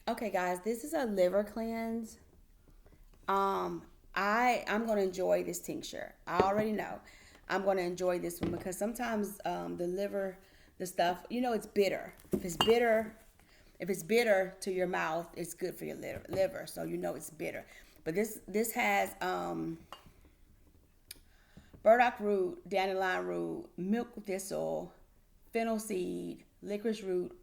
Okay, guys, this is a liver cleanse. Um, I'm gonna enjoy this tincture. I already know I'm gonna enjoy this one because sometimes the liver, the stuff, it's bitter. If it's bitter to your mouth, it's good for your liver. So it's bitter. But this has burdock root, dandelion root, milk thistle, fennel seed, licorice root,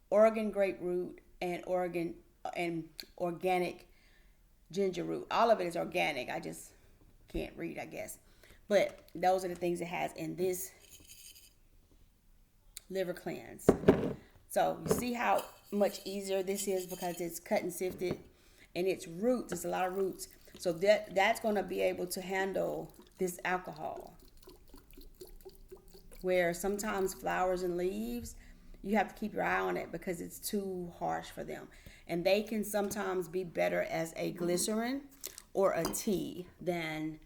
Oregon grape root, and organic ginger root. All of it is organic. I just can't read, I guess. But those are the things it has in this liver cleanse. So you see how much easier this is because it's cut and sifted, and it's roots. It's a lot of roots. So that's going to be able to handle this alcohol. Where sometimes flowers and leaves, you have to keep your eye on it because it's too harsh for them. And they can sometimes be better as a glycerin or a tea than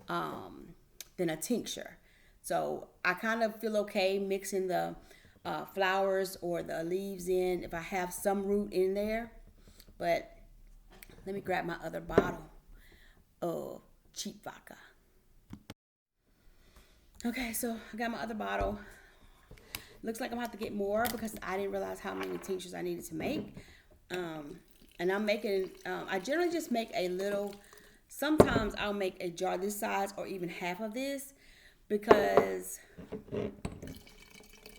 a tincture. So I kind of feel okay mixing the flowers or the leaves in if I have some root in there. But let me grab my other bottle of cheap vodka. Okay, so I got my other bottle. Looks like I'm gonna have to get more because I didn't realize how many tinctures I needed to make. And I'm making, I generally just make a little, sometimes I'll make a jar this size or even half of this because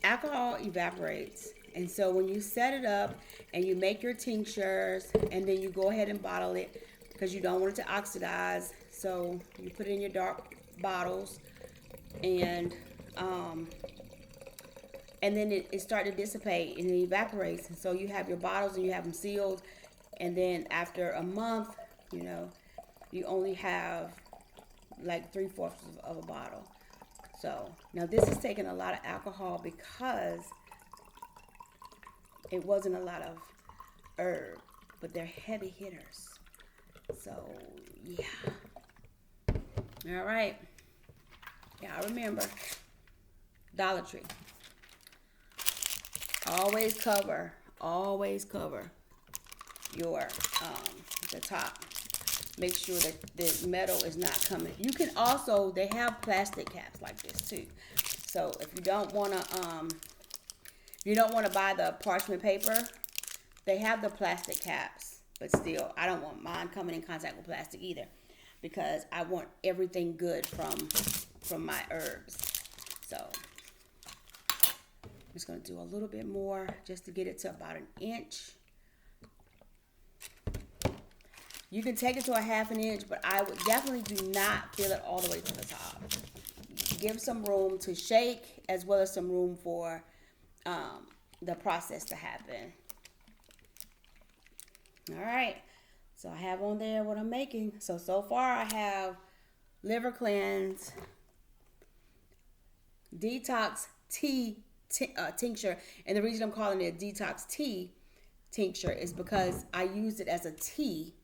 alcohol evaporates. And so when you set it up and you make your tinctures and then you go ahead and bottle it because you don't want it to oxidize. So you put it in your dark bottles and um, and then it started to dissipate and it evaporates. And so you have your bottles and you have them sealed. And then after a month, you know, you only have like 3/4 of a bottle. So now this is taking a lot of alcohol because it wasn't a lot of herb, but they're heavy hitters. So yeah. All right. Yeah, I remember Dollar Tree. Always cover your the top. Make sure that the metal is not coming. You can also, they have plastic caps like this too. So if you don't want to buy the parchment paper, they have the plastic caps. But still, I don't want mine coming in contact with plastic either, because I want everything good from my herbs. So I'm just going to do a little bit more just to get it to about an inch. You can take it to a half an inch, but I would definitely do not fill it all the way to the top. Give some room to shake as well as some room for the process to happen. All right. So I have on there what I'm making. So far I have liver cleanse, detox tea tincture. And the reason I'm calling it a detox tea tincture is because I used it as a tea.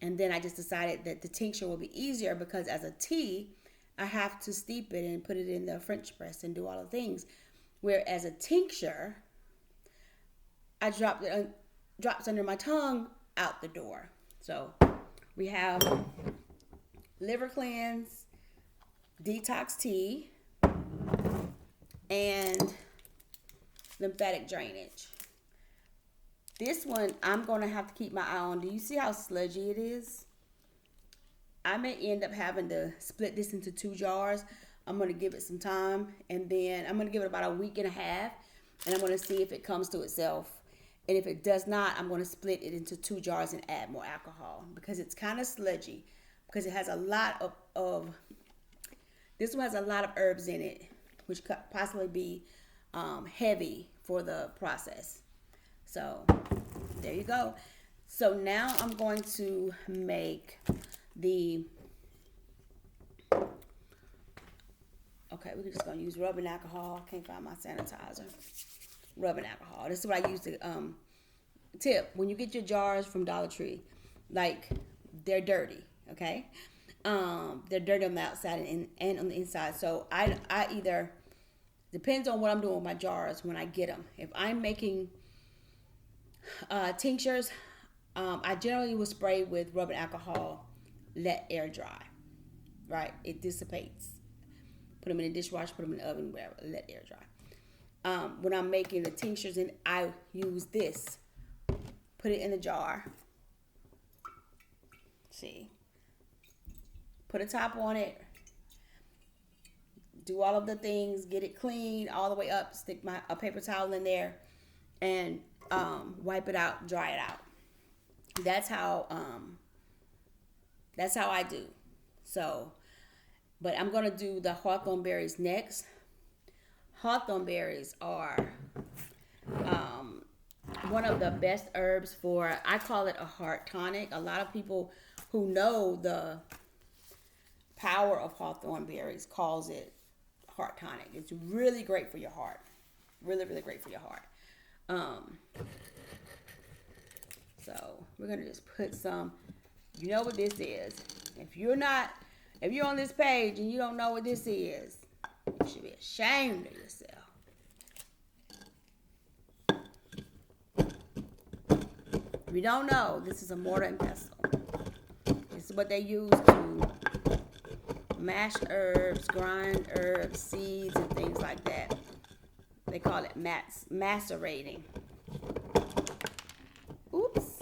And then I just decided that the tincture will be easier because as a tea, I have to steep it and put it in the French press and do all the things. Whereas a tincture, I drops under my tongue out the door. So we have liver cleanse, detox tea, and lymphatic drainage. This one, I'm going to have to keep my eye on. Do you see how sludgy it is? I may end up having to split this into 2 jars. I'm going to give it some time. And then I'm going to give it about a week and a half. And I'm going to see if it comes to itself. And if it does not, I'm going to split it into 2 jars and add more alcohol. Because it's kind of sludgy. Because it has a lot of this one has a lot of herbs in it, which could possibly be heavy for the process. So there you go. So now I'm going to make the, okay, we're just going to use rubbing alcohol. Can't find my sanitizer. Rubbing alcohol. This is what I use to tip. When you get your jars from Dollar Tree, like, they're dirty, okay? They're dirty on the outside and on the inside. So I either, depends on what I'm doing with my jars when I get them. If I'm making Tinctures, I generally will spray with rubbing alcohol, let air dry, right? It dissipates. Put them in the dishwasher, put them in the oven, whatever, let air dry. When I'm making the tinctures, and I use this, put it in a jar. See, put a top on it, do all of the things, get it clean all the way up, stick a paper towel in there, and wipe it out, dry it out. That's how I do. So, but I'm gonna do the hawthorn berries next. Hawthorn berries are one of the best herbs for, I call it a heart tonic. A lot of people who know the power of hawthorn berries calls it heart tonic. It's really great for your heart. Really, really great for your heart. So we're gonna just put some. You know what this is. If you're on this page and you don't know what this is, you should be ashamed of yourself. If you don't know, this is a mortar and pestle. This is what they use to mash herbs, grind herbs, seeds, and things like that. They call it macerating. Oops.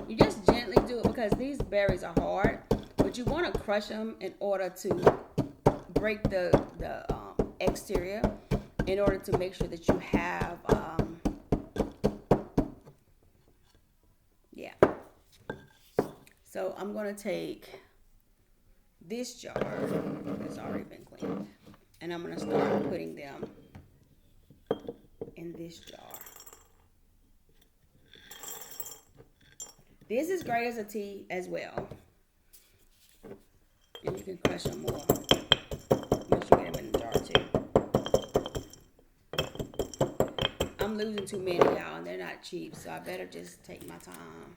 You just gently do it because these berries are hard, but you want to crush them in order to break the exterior, in order to make sure that you have So I'm going to take this jar, it's already been cleaned, and I'm going to start putting them in this jar. This is great as a tea as well, and you can crush them more. Make sure you get them in the jar too. I'm losing too many, y'all, and they're not cheap, so I better just take my time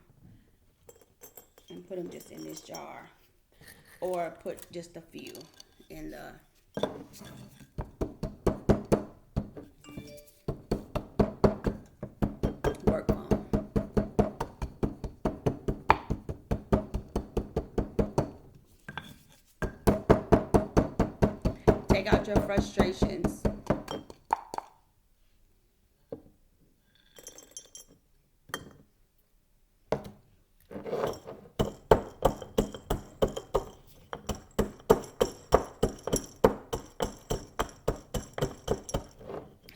and put them just in this jar, or put just a few in the work phone. Take out your frustrations.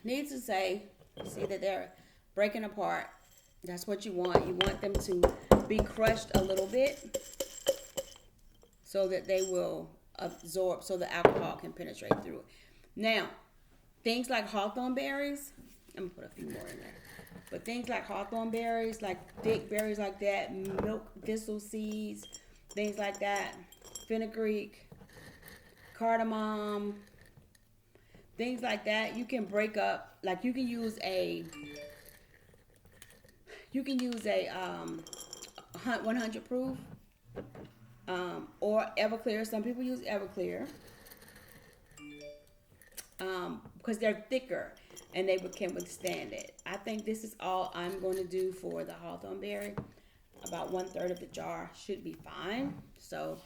Needs to say, see that they're breaking apart. That's what you want. You want them to be crushed a little bit so that they will absorb, so the alcohol can penetrate through it. Now, things like hawthorn berries, I'm gonna put a few more in there. But things like hawthorn berries, like thick berries like that, milk thistle seeds, things like that, fenugreek, cardamom, things like that, you can break up. Like you can use a 100 proof or Everclear. Some people use Everclear because they're thicker and they can withstand it. I think this is all I'm going to do for the hawthorn berry. About 1/3 of the jar should be fine. So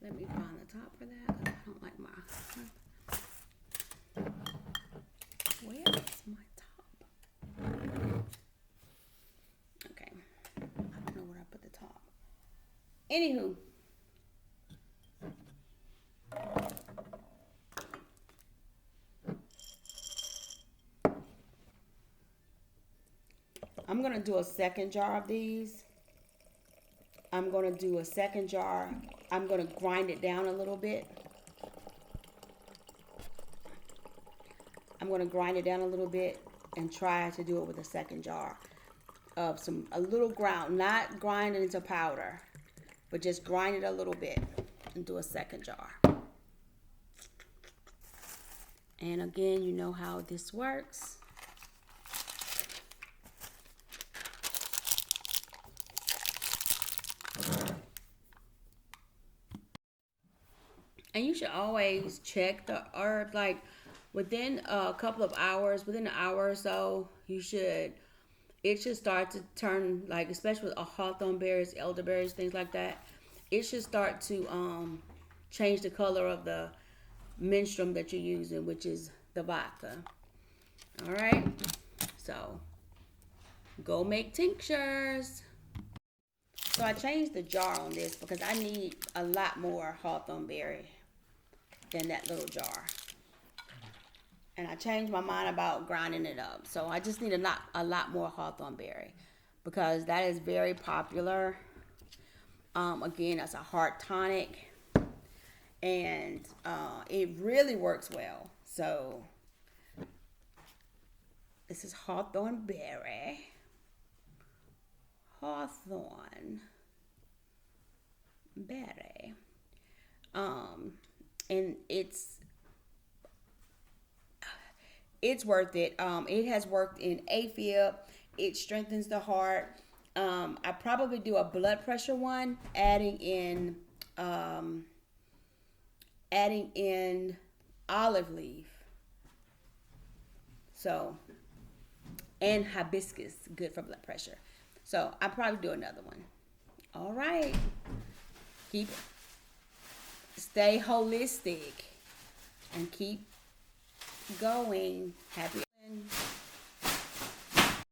let me find the top for that. I don't like my. Where is my top? Okay. I don't know where I put the top. Anywho. I'm going to do a second jar of these. I'm going to do a second jar. I'm going to grind it down a little bit. I'm going to grind it down a little bit and try to do it with a second jar of a little ground, not grind it into powder, but just grind it a little bit and do a second jar. And again, you know how this works. And you should always check the herb, like within a couple of hours, within an hour or so, it should start to turn, like especially with hawthorn berries, elderberries, things like that. It should start to change the color of the menstruum that you're using, which is the vodka. All right, so go make tinctures. So I changed the jar on this because I need a lot more hawthorn berry than that little jar. And I changed my mind about grinding it up. So I just need a lot more hawthorn berry because that is very popular. Again, that's a heart tonic, and it really works well. So this is hawthorn berry. Hawthorn berry. And it's worth it. It has worked in AFib. It strengthens the heart. I probably do a blood pressure one, adding in olive leaf. So, and hibiscus, good for blood pressure. So I probably do another one. All right. Stay holistic and keep going. Happy